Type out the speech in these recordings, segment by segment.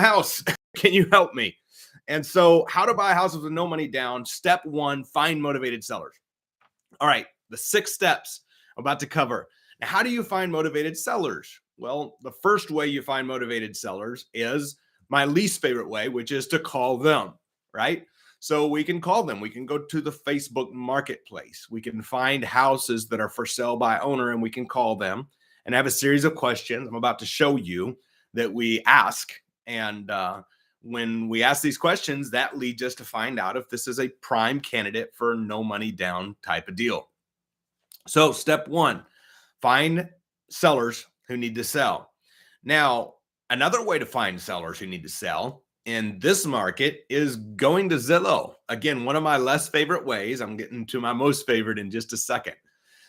house. Can you help me? And so, how to buy houses with no money down. Step one, find motivated sellers. All right, the 6 steps I'm about to cover. Now, how do you find motivated sellers? Well, the first way you find motivated sellers is my least favorite way, which is to call them, right? So we can call them. We can go to the Facebook marketplace. We can find houses that are for sale by owner and we can call them and have a series of questions I'm about to show you that we ask. And when we ask these questions, that leads us to find out if this is a prime candidate for no money down type of deal. So step one, find sellers who need to sell. Now, another way to find sellers who need to sell in this market is going to Zillow. Again, one of my less favorite ways. I'm getting to my most favorite in just a second.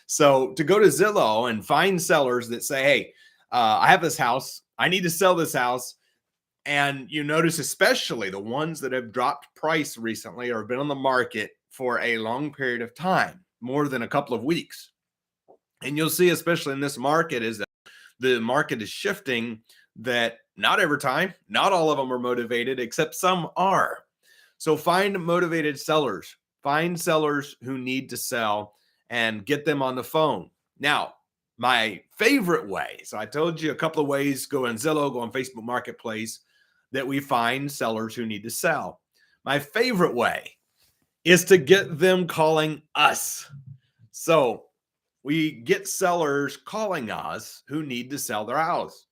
So to go to Zillow and find sellers that say, hey, I have this house. I need to sell this house. And you notice especially the ones that have dropped price recently or been on the market for a long period of time, more than a couple of weeks. And you'll see, especially in this market, is that the market is shifting, that not every time, not all of them are motivated, except some are. So find motivated sellers, find sellers who need to sell and get them on the phone. Now, my favorite way, so I told you a couple of ways, go on Zillow, go on Facebook Marketplace, that we find sellers who need to sell. My favorite way is to get them calling us. So we get sellers calling us who need to sell their house.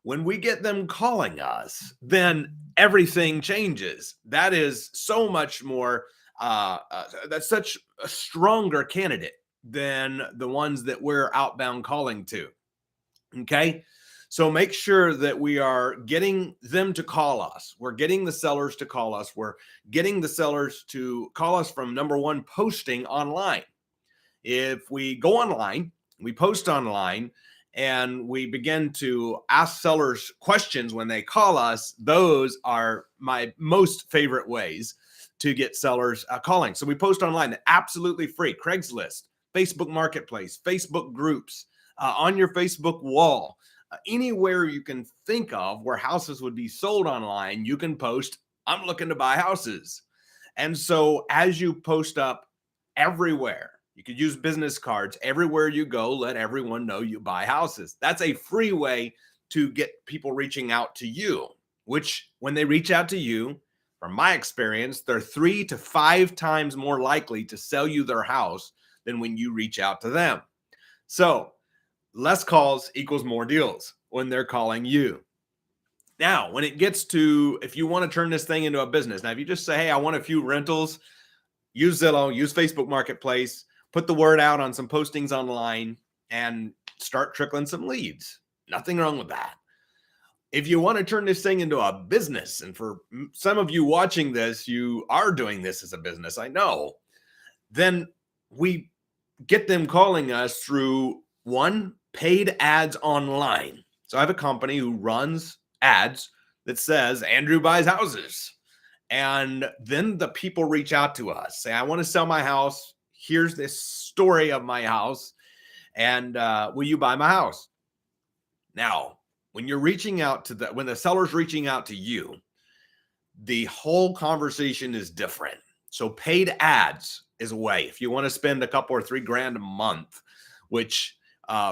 When we get them calling us, then everything changes. That is so much more, that's such a stronger candidate than the ones that we're outbound calling to. Okay. So make sure that we are getting them to call us. We're getting the sellers to call us. We're getting the sellers to call us from, number one, posting online. If we go online, we post online, and we begin to ask sellers questions when they call us, those are my most favorite ways to get sellers calling. So we post online, absolutely free. Craigslist, Facebook Marketplace, Facebook groups, on your Facebook wall, anywhere you can think of where houses would be sold online, you can post, I'm looking to buy houses. And so as you post up everywhere, you could use business cards everywhere you go, let everyone know you buy houses. That's a free way to get people reaching out to you, which when they reach out to you, from my experience, they're 3 to 5 times more likely to sell you their house than when you reach out to them. So less calls equals more deals when they're calling you. Now, when it gets to, if you want to turn this thing into a business, now, if you just say, hey, I want a few rentals, use Zillow, use Facebook Marketplace, put the word out on some postings online and start trickling some leads. Nothing wrong with that. If you want to turn this thing into a business, and for some of you watching this, you are doing this as a business, I know, then we get them calling us through, one, paid ads online. So I have a company who runs ads that says Andrew buys houses. And then the people reach out to us, say, I want to sell my house. Here's this story of my house. And will you buy my house? Now, when you're reaching out to when the seller's reaching out to you, the whole conversation is different. So paid ads is a way. If you want to spend a couple or $3,000 a month, which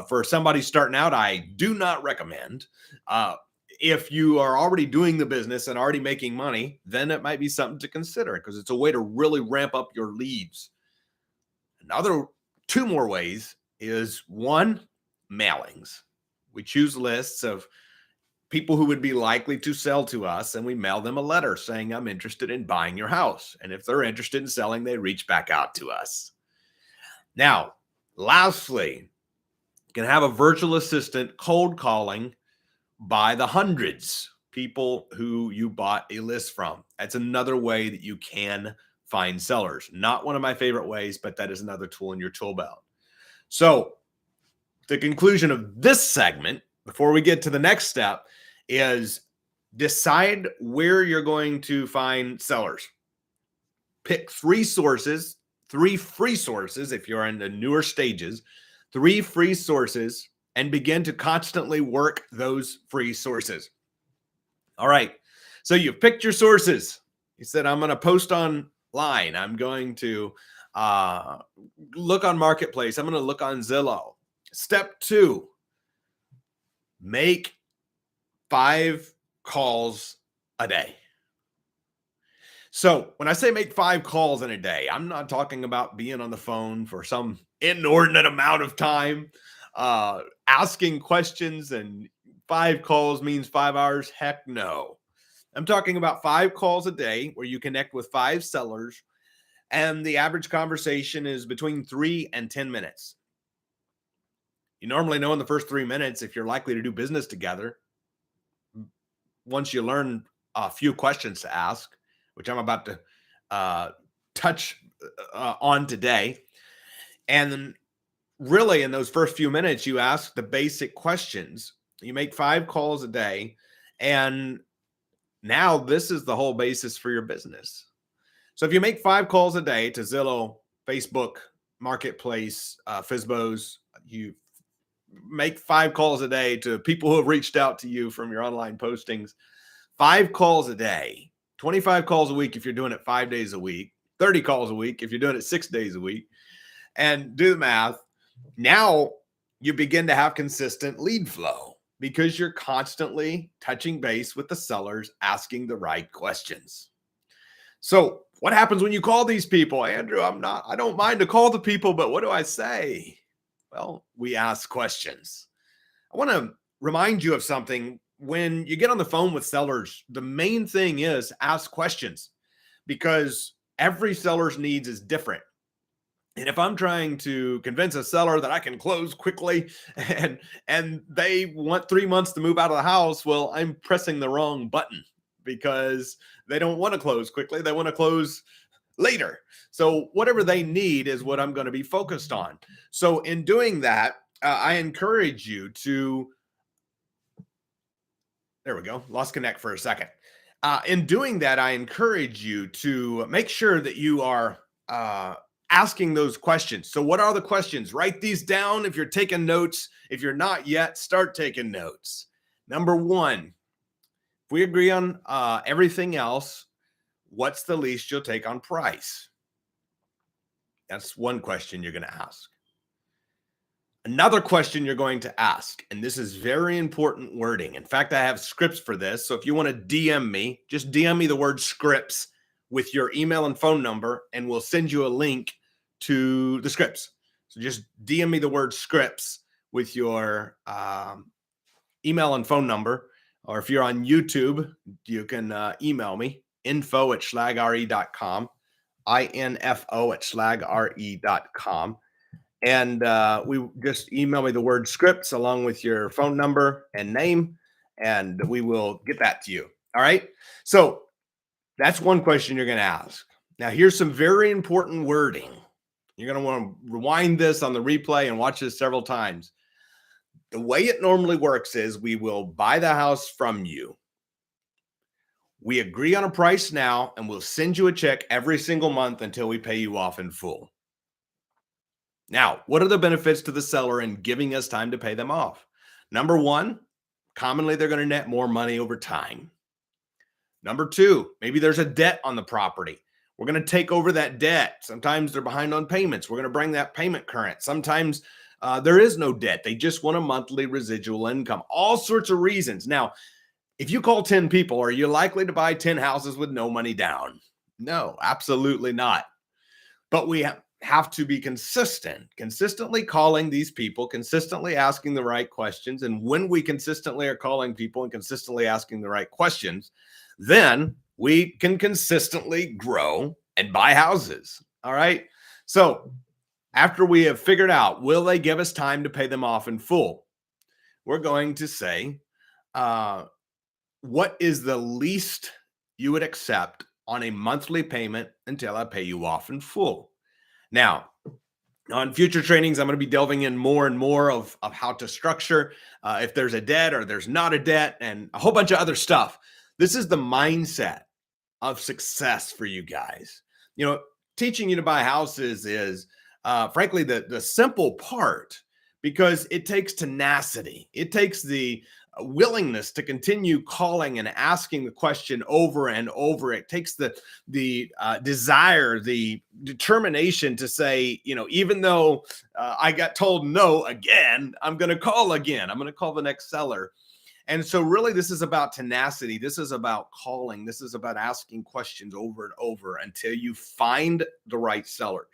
for somebody starting out, I do not recommend. If you are already doing the business and already making money, then it might be something to consider because it's a way to really ramp up your leads. Another 2 more ways is, one, mailings. We choose lists of people who would be likely to sell to us, and we mail them a letter saying, I'm interested in buying your house. And if they're interested in selling, they reach back out to us. Now, lastly, you can have a virtual assistant cold calling by the hundreds, people who you bought a list from. That's another way that you can find sellers. Not one of my favorite ways, but that is another tool in your tool belt. So the conclusion of this segment, before we get to the next step, is decide where you're going to find sellers. Pick 3 sources, 3 free sources if you're in the newer stages, 3 free sources, and begin to constantly work those free sources. All right. So you've picked your sources. You said, I'm going to post online. I'm going to uh, look on Marketplace. I'm going to look on Zillow. Step 2, make 5 calls a day. So when I say make 5 calls in a day, I'm not talking about being on the phone for some inordinate amount of time, asking questions, and 5 calls means 5 hours. Heck no. I'm talking about 5 calls a day where you connect with 5 sellers, and the average conversation is between 3 and 10 minutes. You normally know in the first 3 minutes if you're likely to do business together. Once you learn a few questions to ask, which I'm about to touch on today. And then really in those first few minutes, you ask the basic questions. You make 5 calls a day. And now this is the whole basis for your business. So if you make 5 calls a day to Zillow, Facebook, Marketplace, Fizbos, you make 5 calls a day to people who have reached out to you from your online postings, 5 calls a day, 25 calls a week if you're doing it 5 days a week, 30 calls a week if you're doing it 6 days a week, and do the math. Now you begin to have consistent lead flow because you're constantly touching base with the sellers, asking the right questions. So what happens when you call these people? Andrew, I don't mind to call the people, but what do I say? Well, we ask questions. I want to remind you of something. When you get on the phone with sellers, the main thing is ask questions, because every seller's needs is different. And if I'm trying to convince a seller that I can close quickly and they want 3 months to move out of the house, well, I'm pressing the wrong button, because they don't want to close quickly. They want to close later. So whatever they need is what I'm going to be focused on. So in doing that, I encourage you to, there we go, lost connect for a second. In doing that, I encourage you to make sure that you are asking those questions. So what are the questions? Write these down if you're taking notes. If you're not yet, start taking notes. Number 1, if we agree on everything else, what's the least you'll take on price? That's one question you're going to ask. Another question you're going to ask, and this is very important wording. In fact, I have scripts for this. So if you want to DM me, just DM me the word scripts with your email and phone number, and we'll send you a link to the scripts. So just DM me the word scripts with your email and phone number. Or if you're on YouTube, you can email me, info@schlagre.com, info@schlagre.com. And we just email me the word scripts along with your phone number and name, and we will get that to you. All right. So that's one question you're going to ask. Now, here's some very important wording. You're going to want to rewind this on the replay and watch this several times. The way it normally works is we will buy the house from you. We agree on a price now, and we'll send you a check every single month until we pay you off in full. Now, what are the benefits to the seller in giving us time to pay them off? Number 1, commonly they're going to net more money over time. Number 2, maybe there's a debt on the property. We're going to take over that debt. Sometimes they're behind on payments. We're going to bring that payment current. Sometimes there is no debt. They just want a monthly residual income. All sorts of reasons. Now, if you call 10 people, are you likely to buy 10 houses with no money down? No, absolutely not. But we have to be consistently calling these people, consistently asking the right questions. And when we consistently are calling people and consistently asking the right questions, then we can consistently grow and buy houses. All right. So after we have figured out, will they give us time to pay them off in full? We're going to say, what is the least you would accept on a monthly payment until I pay you off in full? Now, on future trainings, I'm going to be delving in more and more of how to structure if there's a debt or there's not a debt and a whole bunch of other stuff. This is the mindset of success for you guys. You know, teaching you to buy houses is frankly the simple part, because it takes tenacity. It takes the willingness to continue calling and asking the question over and over. It takes the desire, the determination to say, even though I got told no again, I'm going to call again. I'm going to call the next seller. And so really this is about tenacity. This is about calling. This is about asking questions over and over until you find the right sellers.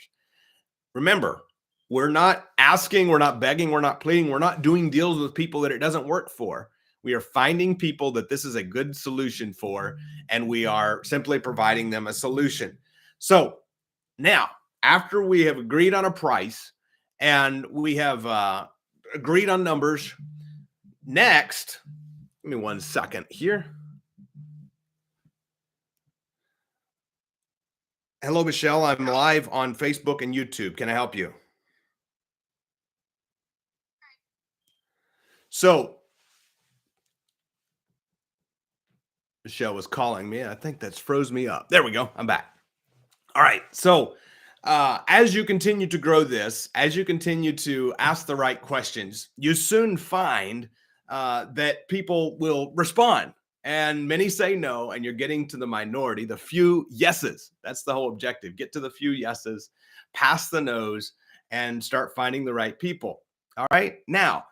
Remember, we're not asking, we're not begging, we're not pleading, we're not doing deals with people that it doesn't work for. We are finding people that this is a good solution for, and we are simply providing them a solution. So now, after we have agreed on a price and we have agreed on numbers, next, give me 1 second here. Hello, Michelle. I'm live on Facebook and YouTube. Can I help you? So Michelle was calling me. I think that's froze me up. There we go. I'm back. All right. So as you continue to grow this, as you continue to ask the right questions, you soon find that people will respond. And many say no, and you're getting to the minority, the few yeses. That's the whole objective. Get to the few yeses, pass the no's, and start finding the right people. All right. Now,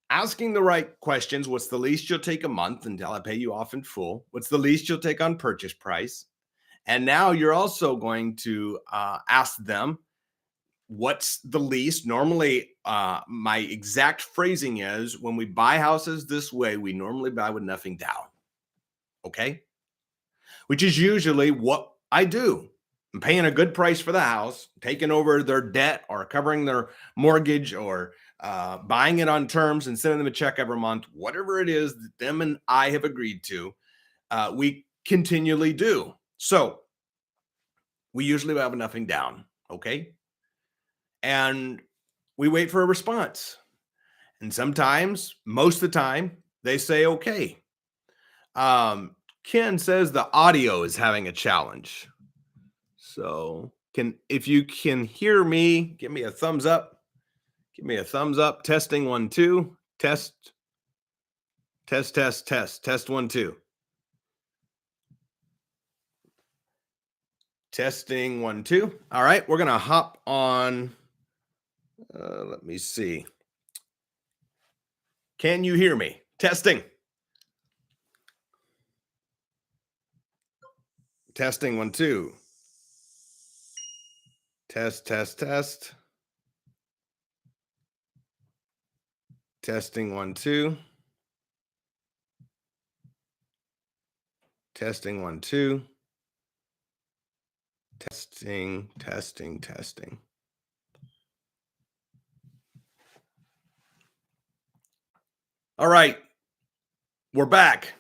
asking the right questions. What's the least you'll take a month until I pay you off in full? What's the least you'll take on purchase price? And now you're also going to ask them, what's the least? Normally, my exact phrasing is, when we buy houses this way, we normally buy with nothing down. Okay? Which is usually what I do. I'm paying a good price for the house, taking over their debt or covering their mortgage, or buying it on terms and sending them a check every month. Whatever it is that them and I have agreed to, we continually do. So we usually have nothing down. Okay? And we wait for a response. And sometimes, most of the time, they say, okay. Ken says the audio is having a challenge. So if you can hear me, give me a thumbs up. Give me a thumbs up. Testing 1, 2. Test 1, 2. Testing 1, 2. All right, we're going to hop on. Let me see. Can you hear me? Testing. Testing 1, 2. Test. Testing 1, 2. Testing 1, 2. Testing. All right, we're back.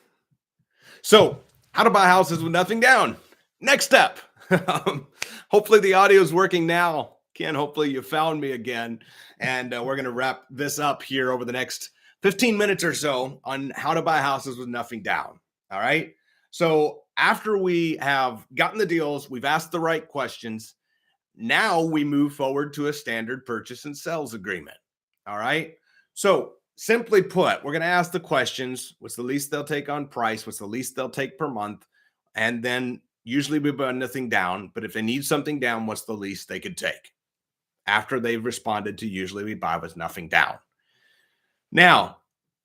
So, how to buy houses with nothing down. Next step. Hopefully the audio is working now. Ken, hopefully you found me again. And we're going to wrap this up here over the next 15 minutes or so on how to buy houses with nothing down. All right. So after we have gotten the deals, we've asked the right questions. Now we move forward to a standard purchase and sales agreement. All right. So simply put, we're going to ask the questions. What's the least they'll take on price? What's the least they'll take per month? And then usually we buy nothing down. But if they need something down, what's the least they could take? After they've responded to usually we buy with nothing down. Now,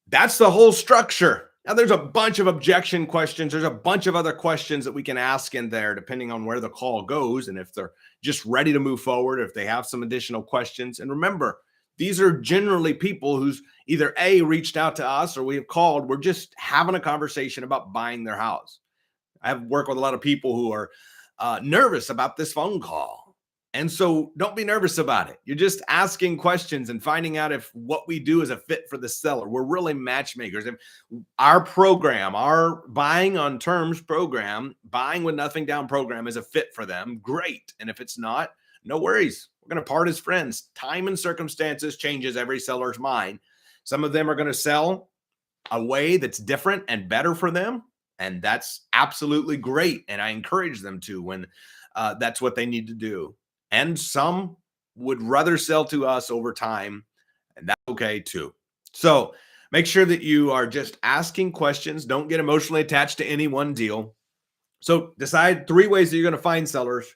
that's the whole structure. Now, there's a bunch of objection questions. There's a bunch of other questions that we can ask in there, depending on where the call goes and if they're just ready to move forward, if they have some additional questions. And remember, these are generally people who's either A, reached out to us, or we have called. We're just having a conversation about buying their house. I have worked with a lot of people who are nervous about this phone call. And so don't be nervous about it. You're just asking questions and finding out if what we do is a fit for the seller. We're really matchmakers. If our program, our buying on terms program, buying with nothing down program is a fit for them, great. And if it's not, no worries. We're going to part as friends. Time and circumstances changes every seller's mind. Some of them are going to sell a way that's different and better for them. And that's absolutely great. And I encourage them to when that's what they need to do. And some would rather sell to us over time, and that's okay too. So Make sure that you are just asking questions. Don't get emotionally attached to any one deal. So decide 3 ways that you're going to find sellers.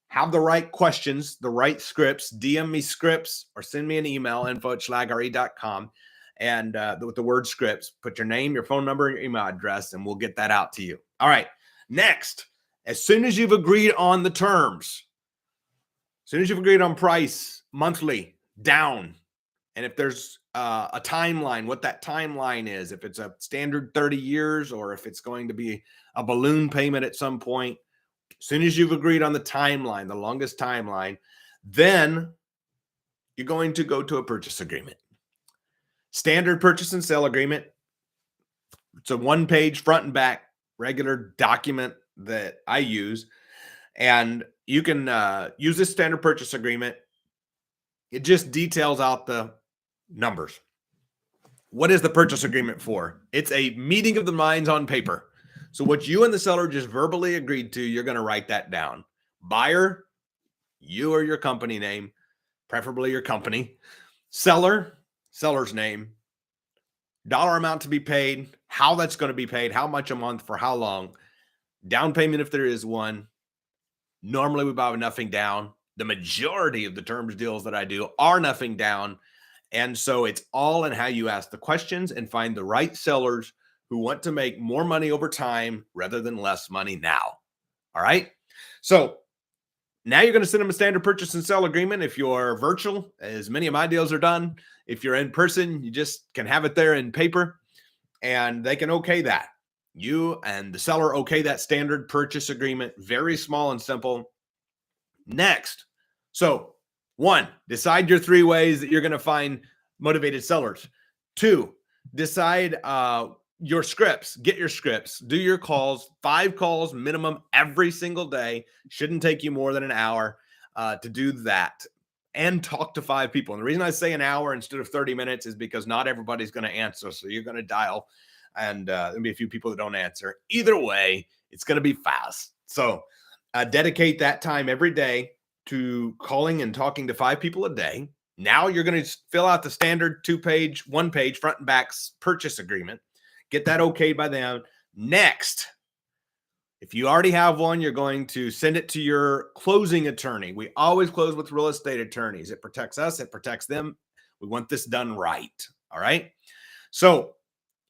Have the right questions, the right scripts. DM me scripts or send me an email, info@schlagre.com. And with the word scripts, put your name, your phone number, and your email address, and we'll get that out to you. All right. Next, as soon as you've agreed on the terms, as soon as you've agreed on price, monthly, down, and if there's a timeline, what that timeline is, if it's a standard 30 years or if it's going to be a balloon payment at some point, as soon as you've agreed on the timeline, the longest timeline, then you're going to go to a purchase agreement. Standard purchase and sale agreement. It's a 1-page front and back regular document that I use. And you can use this standard purchase agreement. It just details out the numbers. What is the purchase agreement for? It's a meeting of the minds on paper. So what you and the seller just verbally agreed to, you're going to write that down. Buyer, you or your company name, preferably your company. Seller, seller's name. Dollar amount to be paid, how that's going to be paid, how much a month, for how long. Down payment if there is one. Normally we buy with nothing down. The majority of the terms deals that I do are nothing down. And so it's all in how you ask the questions and find the right sellers who want to make more money over time rather than less money now. All right. So now you're going to send them a standard purchase and sale agreement. If you're virtual, as many of my deals are done, if you're in person, you just can have it there in paper and they can okay that. You and the seller okay that standard purchase agreement. Very small and simple. Next. So 1, decide your 3 ways that you're going to find motivated sellers. 2, decide your scripts. Get your scripts. Do your calls. 5 calls minimum every single day. Shouldn't take you more than an hour to do that. And talk to 5 people. And the reason I say an hour instead of 30 minutes is because not everybody's going to answer. So you're going to dial and there'll be a few people that don't answer. Either way, it's going to be fast. So dedicate that time every day to calling and talking to 5 people a day. Now you're going to fill out the standard 2-page, 1-page front and back purchase agreement. Get that okayed by them. Next, if you already have one, you're going to send it to your closing attorney. We always close with real estate attorneys. It protects us. It protects them. We want this done right. All right. So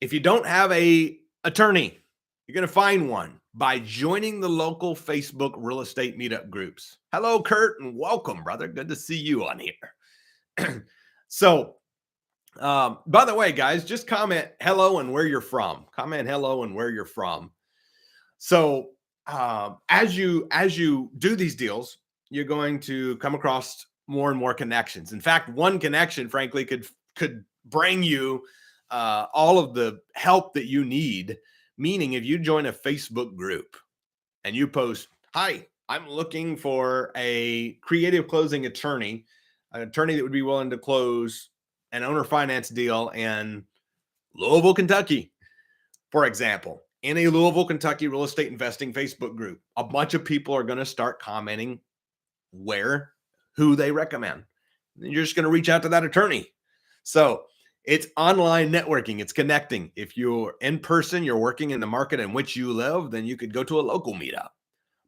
if you don't have a attorney, you're going to find one by joining the local Facebook real estate meetup groups. Hello, Kurt, and welcome, brother. Good to see you on here. So, by the way, guys, just comment hello and where you're from. Comment hello and where you're from. So, as you do these deals, you're going to come across more and more connections. In fact, one connection, frankly, could bring you all of the help that you need. Meaning, if you join a Facebook group and you post, "Hi, I'm looking for a creative closing attorney, an attorney that would be willing to close an owner finance deal in Louisville, Kentucky," for example. In a Louisville, Kentucky real estate investing Facebook group, a bunch of people are going to start commenting who they recommend. And you're just going to reach out to that attorney. So it's online networking. It's connecting. If you're in person, you're working in the market in which you live, then you could go to a local meetup.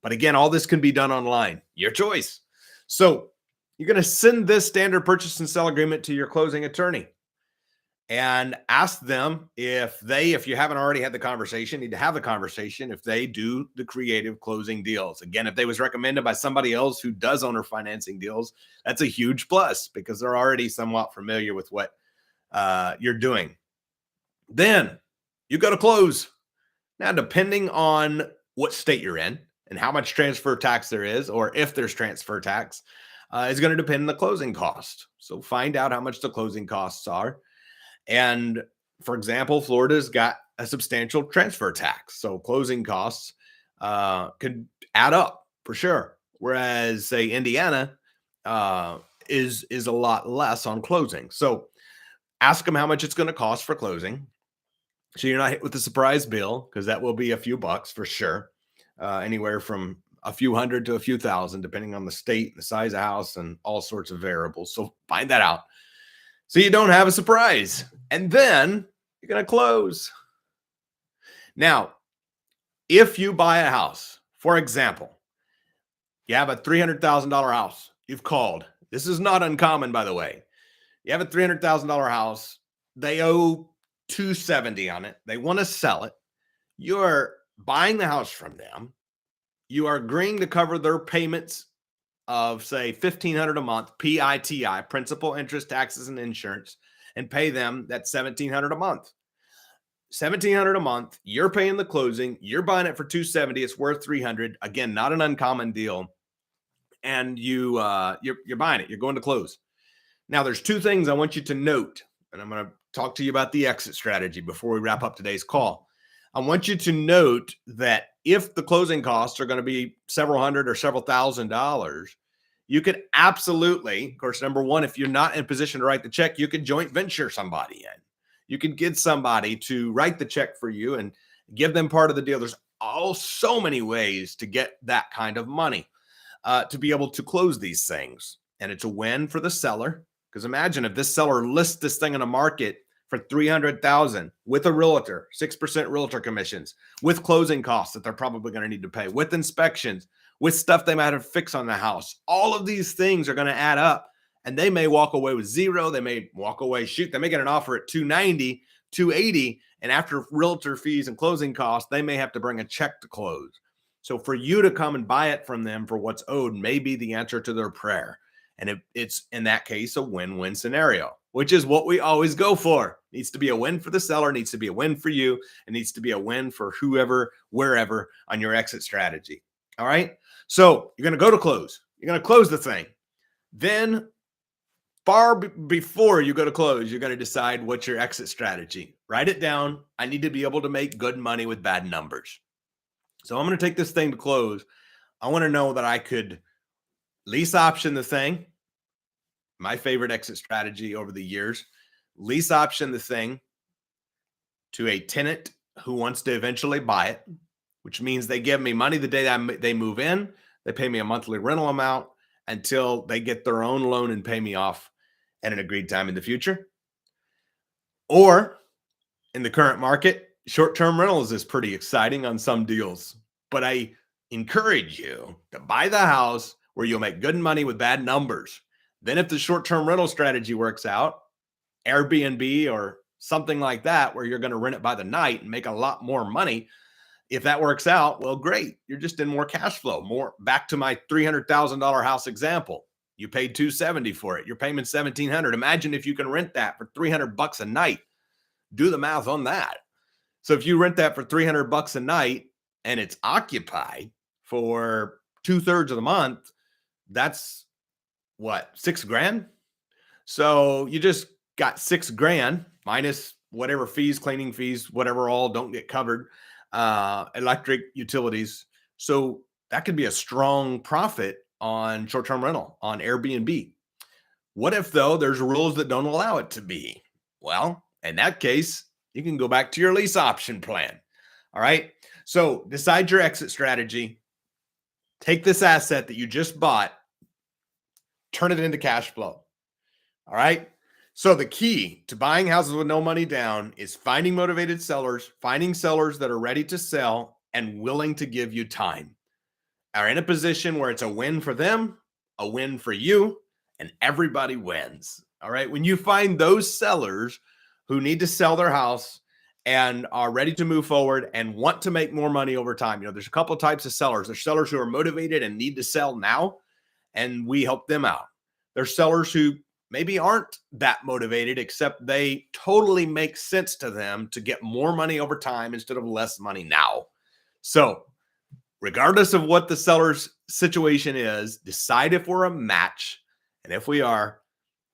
But again, all this can be done online. Your choice. So you're going to send this standard purchase and sell agreement to your closing attorney and ask them if you haven't already had the conversation, need to have the conversation if they do the creative closing deals. Again, if they was recommended by somebody else who does owner financing deals, that's a huge plus because they're already somewhat familiar with what you're doing. Then you go to close. Now, depending on what state you're in and how much transfer tax there is, or if there's transfer tax, is going to depend on the closing cost. So find out how much the closing costs are. And for example, Florida's got a substantial transfer tax. So closing costs could add up for sure. Whereas say Indiana is a lot less on closing. So ask them how much it's going to cost for closing. So you're not hit with a surprise bill, because that will be a few bucks for sure. Anywhere from a few hundred to a few thousand, depending on the state, the size of house, and all sorts of variables. So find that out so you don't have a surprise. And then you're going to close. Now, if you buy a house, for example, you have a $300,000 house you've called. This is not uncommon, by the way. You have a $300,000 house. They owe $270 on it. They want to sell it. You're buying the house from them. You are agreeing to cover their payments of, say, $1,500 a month, PITI, principal, interest, taxes, and insurance, and pay them that $1,700 a month. $1,700 a month. You're paying the closing. You're buying it for $270. It's worth $300. Again, not an uncommon deal. And you're buying it. You're going to close. Now, there's two things I want you to note, and I'm going to talk to you about the exit strategy before we wrap up today's call. I want you to note that if the closing costs are going to be several hundred or several $1,000s, you could absolutely, of course, number one, if you're not in a position to write the check, you could joint venture somebody in. You could get somebody to write the check for you and give them part of the deal. There's so many ways to get that kind of money to be able to close these things. And it's a win for the seller. Because imagine if this seller lists this thing in a market for $300,000 with a realtor, 6% realtor commissions, with closing costs that they're probably going to need to pay, with inspections, with stuff they might have to fix on the house. All of these things are going to add up, and they may walk away with zero. They may walk away, they may get an offer at $290, $280, and after realtor fees and closing costs, they may have to bring a check to close. So for you to come and buy it from them for what's owed may be the answer to their prayer. And it's, in that case, a win-win scenario, which is what we always go for. It needs to be a win for the seller, needs to be a win for you, it needs to be a win for whoever, wherever on your exit strategy. All right? So you're going to go to close. You're going to close the thing. Then before you go to close, you're going to decide what's your exit strategy. Write it down. I need to be able to make good money with bad numbers. So I'm going to take this thing to close. I want to know that I could lease option the thing. My favorite exit strategy over the years, lease option the thing to a tenant who wants to eventually buy it, which means they give me money the day that they move in. They pay me a monthly rental amount until they get their own loan and pay me off at an agreed time in the future. Or in the current market, short-term rentals is pretty exciting on some deals, but I encourage you to buy the house where you'll make good money with bad numbers. Then if the short-term rental strategy works out, Airbnb or something like that, where you're going to rent it by the night and make a lot more money, if that works out, well, great. You're just in more cash flow. More back to my $300,000 house example. You paid $270 for it. Your payment's $1,700. Imagine if you can rent that for $300 a night. Do the math on that. So if you rent that for $300 a night and it's occupied for 2/3 of the month, that's what, $6,000? So you just got $6,000 minus whatever fees, cleaning fees, whatever, all don't get covered, electric, utilities. So that could be a strong profit on short-term rental, on Airbnb. What if, though, there's rules that don't allow it to be? Well, in that case, you can go back to your lease option plan. All right. So decide your exit strategy. Take this asset that you just bought, turn it into cash flow. All right. So the key to buying houses with no money down is finding motivated sellers, finding sellers that are ready to sell and willing to give you time, are in a position where it's a win for them, a win for you, and everybody wins. All right. When you find those sellers who need to sell their house and are ready to move forward and want to make more money over time, there's a couple of types of sellers. There's sellers who are motivated and need to sell now, and we help them out. There's sellers who maybe aren't that motivated, except they totally make sense to them to get more money over time instead of less money now. So regardless of what the seller's situation is, decide if we're a match. And if we are,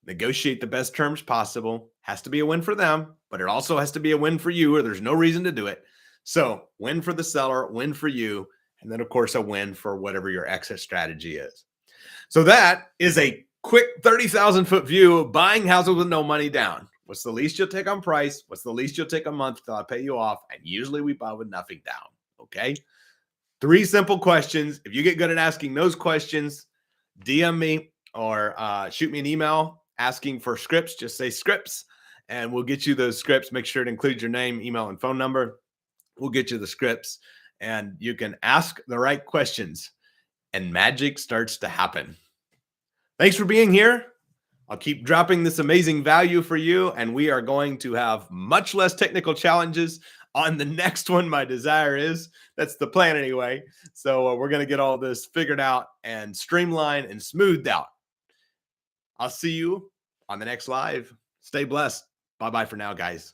negotiate the best terms possible. Has to be a win for them, but it also has to be a win for you, or there's no reason to do it. So win for the seller, win for you, and then, of course, a win for whatever your exit strategy is. So that is a quick 30,000-foot view of buying houses with no money down. What's the least you'll take on price? What's the least you'll take a month till I pay you off? And usually we buy with nothing down. Okay. 3 simple questions. If you get good at asking those questions, DM me or shoot me an email asking for scripts. Just say scripts, and we'll get you those scripts. Make sure to include your name, email, and phone number. We'll get you the scripts, and you can ask the right questions, and magic starts to happen. Thanks for being here. I'll keep dropping this amazing value for you, and we are going to have much less technical challenges on the next one. My desire is that's the plan anyway. So we're going to get all this figured out and streamlined and smoothed out. I'll see you on the next live. Stay blessed. Bye-bye for now, guys.